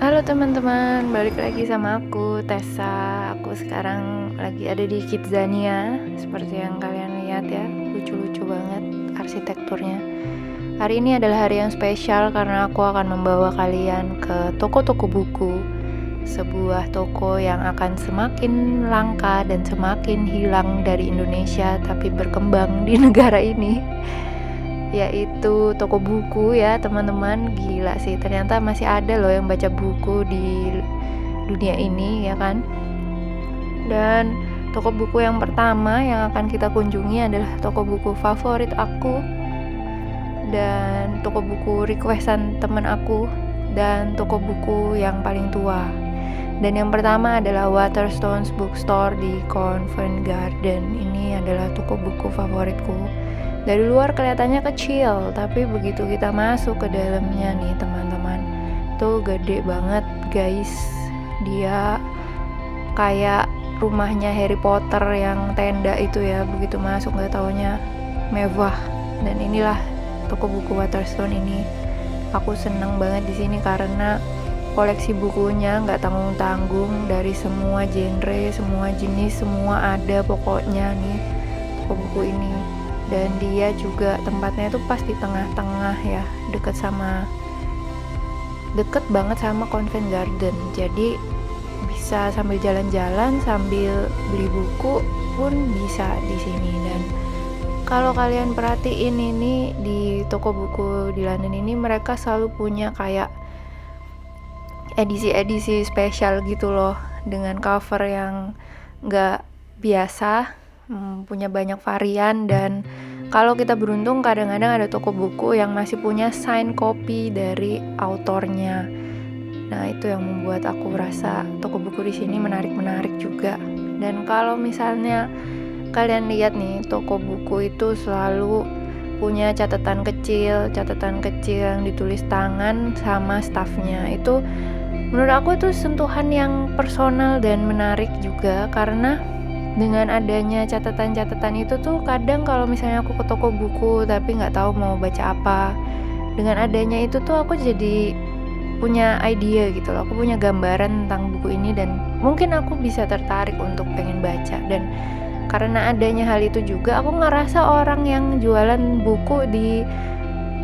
Halo teman-teman, balik lagi sama aku, Tessa. Aku sekarang lagi ada di Kidzania. Seperti yang kalian lihat ya, lucu-lucu banget arsitekturnya. Hari ini adalah hari yang spesial karena aku akan membawa kalian ke toko-toko buku. Sebuah toko yang akan semakin langka dan semakin hilang dari Indonesia, tapi berkembang di negara ini, yaitu toko buku ya teman-teman. Gila sih, ternyata masih ada loh yang baca buku di dunia ini ya kan. Dan toko buku yang pertama yang akan kita kunjungi adalah toko buku favorit aku dan toko buku requestan teman aku dan toko buku yang paling tua. Dan yang pertama adalah Waterstones Bookstore di Covent Garden. Ini adalah toko buku favoritku. Dari luar kelihatannya kecil, tapi begitu kita masuk ke dalamnya nih teman-teman, tuh gede banget guys. Dia kayak rumahnya Harry Potter yang tenda itu ya. Begitu masuk gak taunya mewah. Dan inilah toko buku Waterstone ini. Aku seneng banget di sini karena koleksi bukunya nggak tanggung-tanggung, dari semua genre, semua jenis, semua ada pokoknya nih toko buku ini. Dan dia juga tempatnya itu pas di tengah-tengah ya, deket banget sama Covent Garden. Jadi bisa sambil jalan-jalan sambil beli buku pun bisa di sini. Dan kalau kalian perhatiin ini di toko buku di London ini, mereka selalu punya kayak edisi-edisi spesial gitu loh, dengan cover yang nggak biasa, punya banyak varian. Dan kalau kita beruntung kadang-kadang ada toko buku yang masih punya sign copy dari autornya. Nah itu yang membuat aku rasa toko buku di sini menarik juga. Dan kalau misalnya kalian lihat nih, toko buku itu selalu punya catatan kecil yang ditulis tangan sama staffnya. Itu menurut aku itu sentuhan yang personal dan menarik juga, karena dengan adanya catatan-catatan itu tuh kadang kalau misalnya aku ke toko buku tapi nggak tahu mau baca apa, dengan adanya itu tuh aku jadi punya idea gitu loh, aku punya gambaran tentang buku ini dan mungkin aku bisa tertarik untuk pengen baca. Dan karena adanya hal itu juga, aku ngerasa orang yang jualan buku di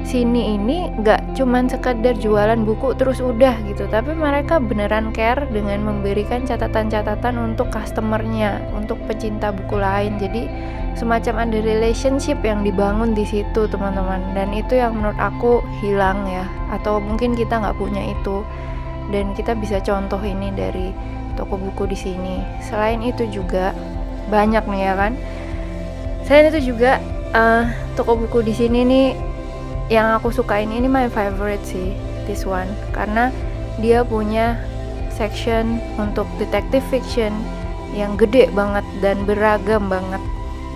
sini ini gak cuman sekedar jualan buku terus udah gitu, tapi mereka beneran care dengan memberikan catatan-catatan untuk customernya, untuk pecinta buku lain. Jadi semacam ada relationship yang dibangun di situ teman-teman, dan itu yang menurut aku hilang ya, atau mungkin kita nggak punya itu. Dan kita bisa contoh ini dari toko buku di sini. Selain itu juga banyak nih ya kan. Selain itu juga toko buku di sini nih yang aku sukain, ini my favorite sih, this one, karena dia punya section untuk detective fiction yang gede banget dan beragam banget.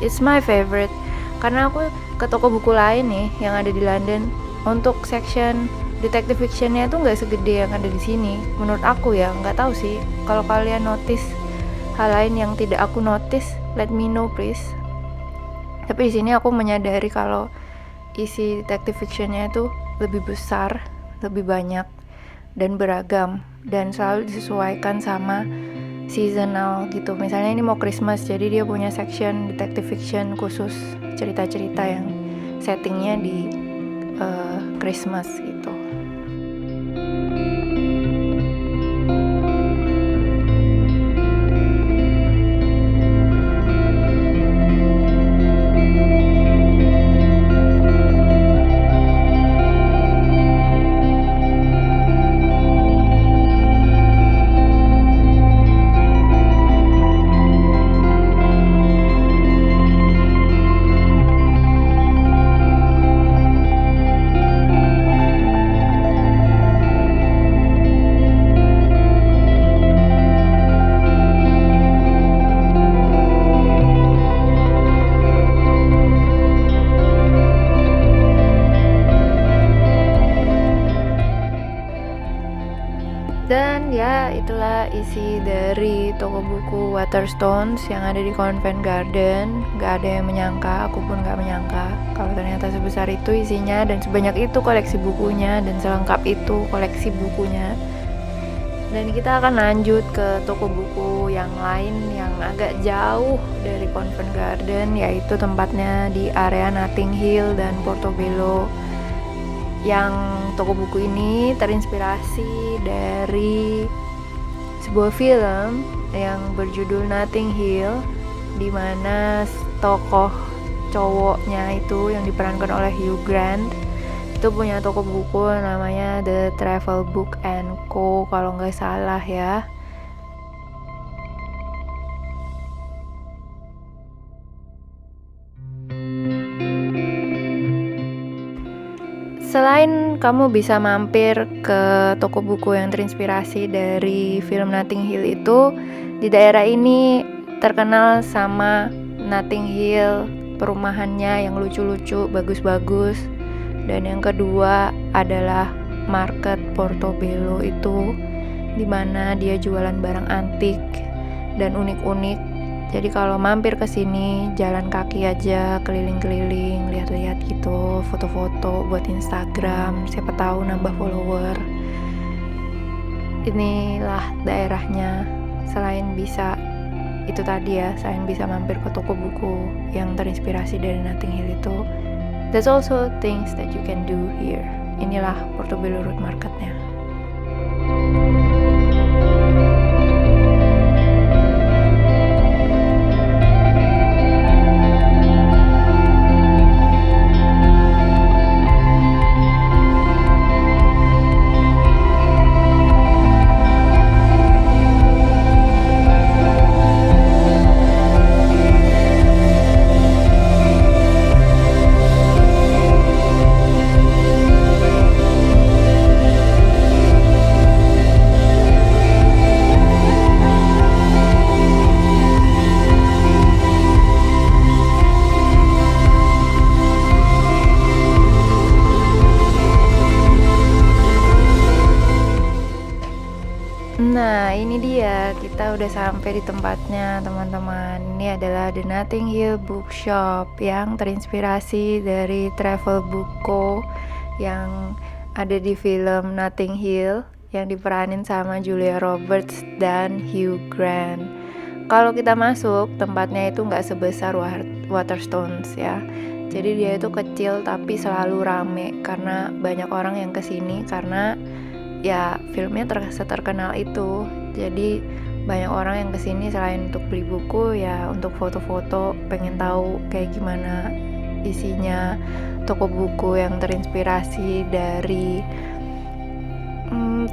It's my favorite karena aku ke toko buku lain nih yang ada di London, untuk section detective fictionnya tuh nggak segede yang ada di sini menurut aku ya. Nggak tahu sih kalau kalian notice hal lain yang tidak aku notice, let me know please. Tapi di sini aku menyadari kalau isi detective fictionnya itu lebih besar, lebih banyak, dan beragam, dan selalu disesuaikan sama seasonal gitu. Misalnya ini mau Christmas, jadi dia punya section detective fiction khusus, cerita-cerita yang settingnya di Christmas gitu. Dan ya itulah isi dari toko buku Waterstones yang ada di Covent Garden. Gak ada yang menyangka, aku pun gak menyangka kalau ternyata sebesar itu isinya dan sebanyak itu koleksi bukunya dan selengkap itu koleksi bukunya. Dan kita akan lanjut ke toko buku yang lain yang agak jauh dari Covent Garden, yaitu tempatnya di area Notting Hill dan Portobello. Yang toko buku ini terinspirasi dari sebuah film yang berjudul Notting Hill, di mana tokoh cowoknya itu yang diperankan oleh Hugh Grant itu punya toko buku namanya The Travel Book and Co, kalau nggak salah ya. Selain kamu bisa mampir ke toko buku yang terinspirasi dari film Notting Hill itu, di daerah ini terkenal sama Notting Hill, perumahannya yang lucu-lucu, bagus-bagus. Dan yang kedua adalah Market Portobello itu, dimana dia jualan barang antik dan unik-unik. Jadi kalau mampir ke sini, jalan kaki aja, keliling-keliling, lihat-lihat gitu, foto-foto buat Instagram, siapa tahu nambah follower. Inilah daerahnya. Selain bisa itu tadi ya, selain bisa mampir ke toko buku yang terinspirasi dari Notting Hill itu, there's also things that you can do here. Inilah Portobello Road Marketnya. Nah, ini dia, kita udah sampai di tempatnya, teman-teman. Ini adalah The Notting Hill Bookshop yang terinspirasi dari Travel Book Co yang ada di film Notting Hill yang diperanin sama Julia Roberts dan Hugh Grant. Kalau kita masuk, tempatnya itu nggak sebesar Waterstones ya. Jadi dia itu kecil tapi selalu rame karena banyak orang yang kesini karena ya filmnya terkenal itu. Jadi banyak orang yang kesini selain untuk beli buku ya untuk foto-foto, pengen tahu kayak gimana isinya toko buku yang terinspirasi dari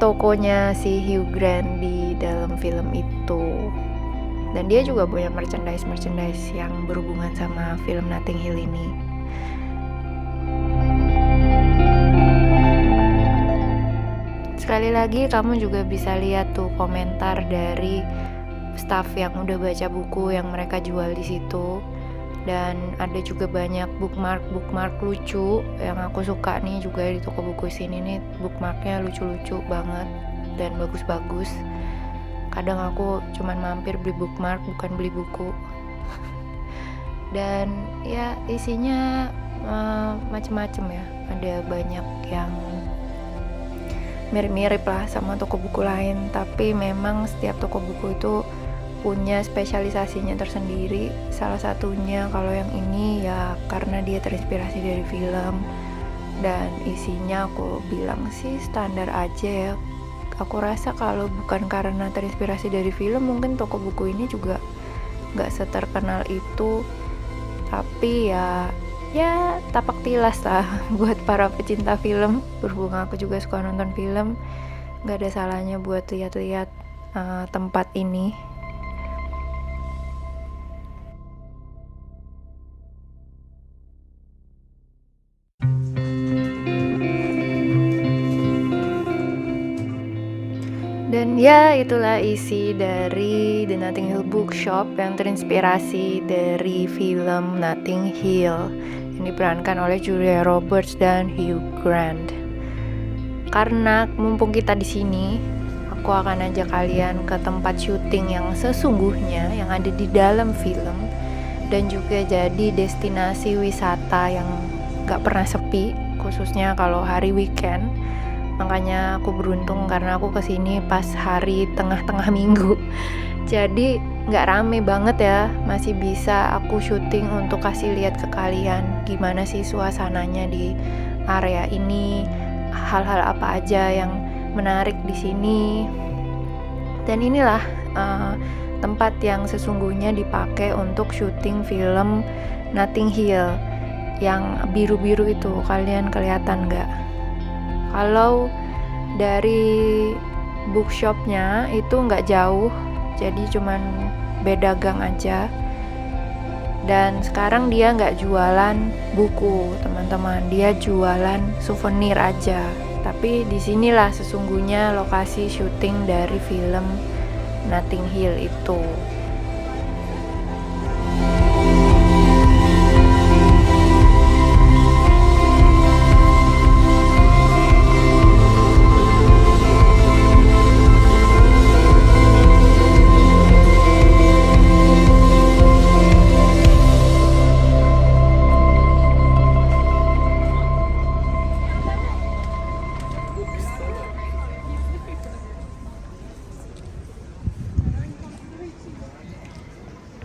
tokonya si Hugh Grant di dalam film itu. Dan dia juga punya merchandise yang berhubungan sama film Notting Hill ini. Sekali lagi kamu juga bisa lihat tuh komentar dari staff yang udah baca buku yang mereka jual di situ. Dan ada juga banyak bookmark lucu yang aku suka nih juga di toko buku sini nih. Bookmarknya lucu-lucu banget dan bagus-bagus. Kadang aku cuman mampir beli bookmark, bukan beli buku. Dan ya isinya macem-macem ya. Ada banyak yang mirip-mirip lah sama toko buku lain, tapi memang setiap toko buku itu punya spesialisasinya tersendiri. Salah satunya kalau yang ini ya karena dia terinspirasi dari film, dan isinya aku bilang sih standar aja ya. Aku rasa kalau bukan karena terinspirasi dari film, mungkin toko buku ini juga gak seterkenal itu. Tapi ya tapak tilas lah buat para pecinta film. Berhubung aku juga suka nonton film, gak ada salahnya buat lihat-lihat tempat ini. Dan ya itulah isi dari The Notting Hill Bookshop yang terinspirasi dari film Notting Hill yang diperankan oleh Julia Roberts dan Hugh Grant. Karena mumpung kita di sini, aku akan ajak kalian ke tempat syuting yang sesungguhnya yang ada di dalam film dan juga jadi destinasi wisata yang gak pernah sepi, khususnya kalau hari weekend. Makanya aku beruntung karena aku kesini pas hari tengah-tengah minggu. Jadi nggak rame banget ya, masih bisa aku syuting untuk kasih lihat ke kalian gimana sih suasananya di area ini, hal-hal apa aja yang menarik di sini. Dan inilah tempat yang sesungguhnya dipakai untuk syuting film Notting Hill yang biru-biru itu, kalian kelihatan nggak? Kalau dari bookshopnya itu nggak jauh, jadi cuman beda gang aja. Dan sekarang dia nggak jualan buku, teman-teman, dia jualan souvenir aja. Tapi disinilah sesungguhnya lokasi syuting dari film Notting Hill itu.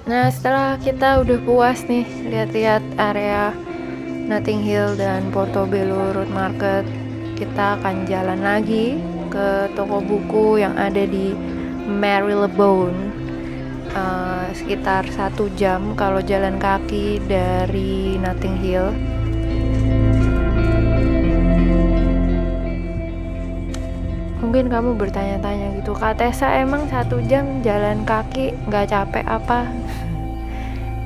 Nah, setelah kita udah puas nih lihat-lihat area Notting Hill dan Portobello Road Market, kita akan jalan lagi ke toko buku yang ada di Marylebone. Sekitar 1 jam kalau jalan kaki dari Notting Hill. Mungkin kamu bertanya-tanya gitu, Kak Tessa, emang 1 jam jalan kaki nggak capek apa?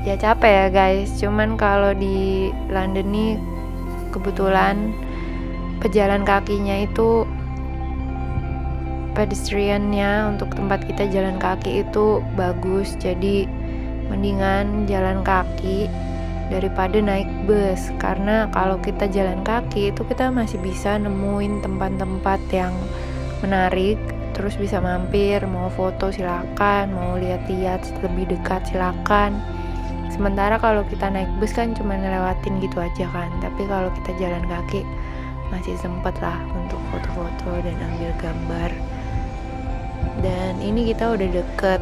Ya capek ya guys, cuman kalau di London nih kebetulan pejalan kakinya itu, pedestriannya untuk tempat kita jalan kaki itu bagus, jadi mendingan jalan kaki daripada naik bus. Karena kalau kita jalan kaki itu kita masih bisa nemuin tempat-tempat yang menarik, terus bisa mampir, mau foto silakan, mau lihat-lihat lebih dekat silakan. Sementara kalau kita naik bus kan cuma ngelewatin gitu aja kan, tapi kalau kita jalan kaki masih sempet lah untuk foto-foto dan ambil gambar. Dan ini kita udah deket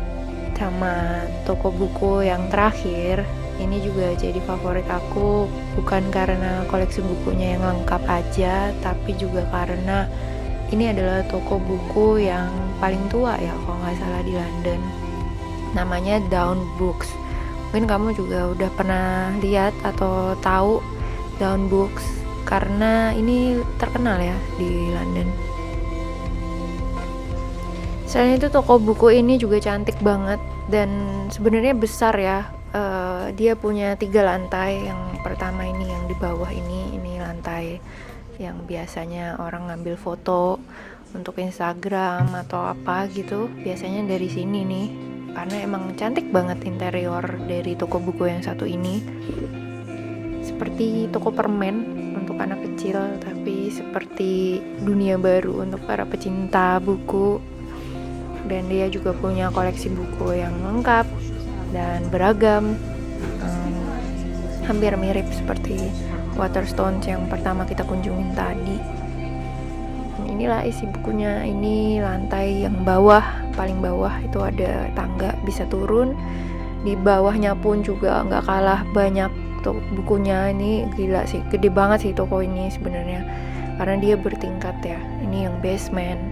sama toko buku yang terakhir. Ini juga jadi favorit aku, bukan karena koleksi bukunya yang lengkap aja, tapi juga karena ini adalah toko buku yang paling tua ya kalau nggak salah di London. Namanya Down Books. Mungkin kamu juga udah pernah lihat atau tahu Down Books karena ini terkenal ya di London. Selain itu toko buku ini juga cantik banget dan sebenarnya besar ya. Dia punya 3 lantai. Yang pertama ini yang di bawah ini lantai yang biasanya orang ngambil foto untuk Instagram atau apa gitu. Biasanya dari sini nih. Karena emang cantik banget interior dari toko buku yang satu ini. Seperti toko permen untuk anak kecil, tapi seperti dunia baru untuk para pecinta buku. Dan dia juga punya koleksi buku yang lengkap dan beragam, hampir mirip seperti Waterstones yang pertama kita kunjungin tadi. Inilah isi bukunya. Ini lantai yang bawah, paling bawah itu ada tangga bisa turun. Di bawahnya pun juga nggak kalah banyak bukunya. Ini gila sih, gede banget sih toko ini sebenarnya karena dia bertingkat ya. Ini yang basement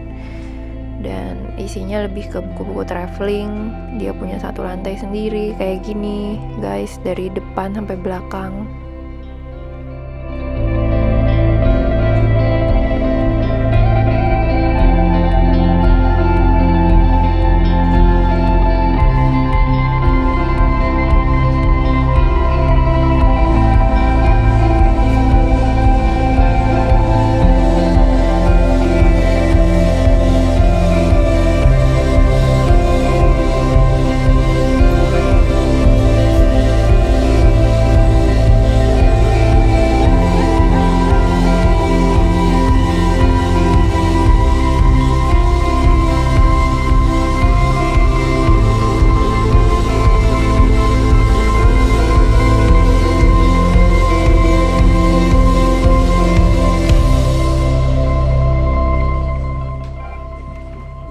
dan isinya lebih ke buku-buku traveling. Dia punya 1 lantai sendiri kayak gini guys, dari depan sampai belakang.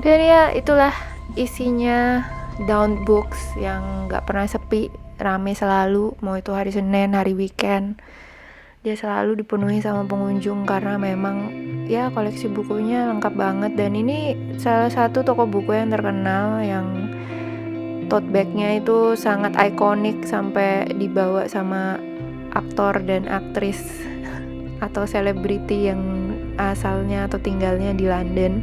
Dan ya itulah isinya Dawn Books yang gak pernah sepi, rame selalu, mau itu hari Senin, hari weekend. Dia selalu dipenuhi sama pengunjung karena memang ya koleksi bukunya lengkap banget. Dan ini salah satu toko buku yang terkenal yang tote bagnya itu sangat ikonik sampai dibawa sama aktor dan aktris atau selebriti yang asalnya atau tinggalnya di London.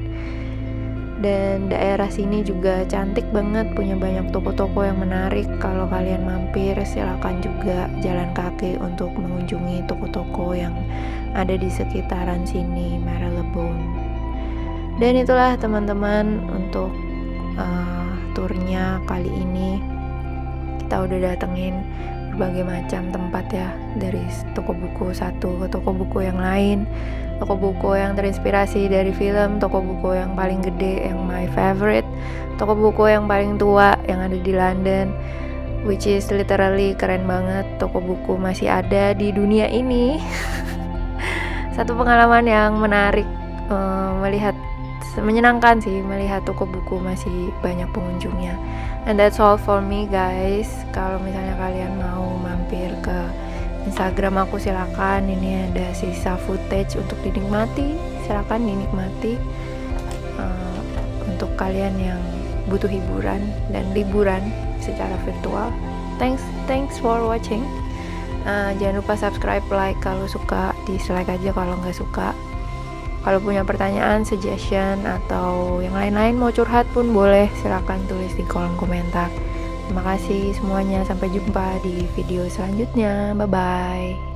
Dan daerah sini juga cantik banget, punya banyak toko-toko yang menarik. Kalau kalian mampir, silakan juga jalan kaki untuk mengunjungi toko-toko yang ada di sekitaran sini, Marylebone. Dan itulah teman-teman untuk turnya kali ini. Kita udah datengin berbagai macam tempat ya, dari toko buku satu ke toko buku yang lain, toko buku yang terinspirasi dari film, toko buku yang paling gede yang my favorite, toko buku yang paling tua yang ada di London, which is literally keren banget. Toko buku masih ada di dunia ini. Satu pengalaman yang menarik, menyenangkan sih melihat toko buku masih banyak pengunjungnya. And that's all for me guys. Kalau misalnya kalian mau mampir ke Instagram aku, silakan. Ini ada sisa footage untuk dinikmati, silakan dinikmati. Untuk kalian yang butuh hiburan dan liburan secara virtual, thanks for watching. Jangan lupa subscribe, like kalau suka, dislike aja kalau nggak suka. Kalau punya pertanyaan, suggestion, atau yang lain-lain, mau curhat pun boleh, silakan tulis di kolom komentar. Terima kasih semuanya, sampai jumpa di video selanjutnya. Bye-bye.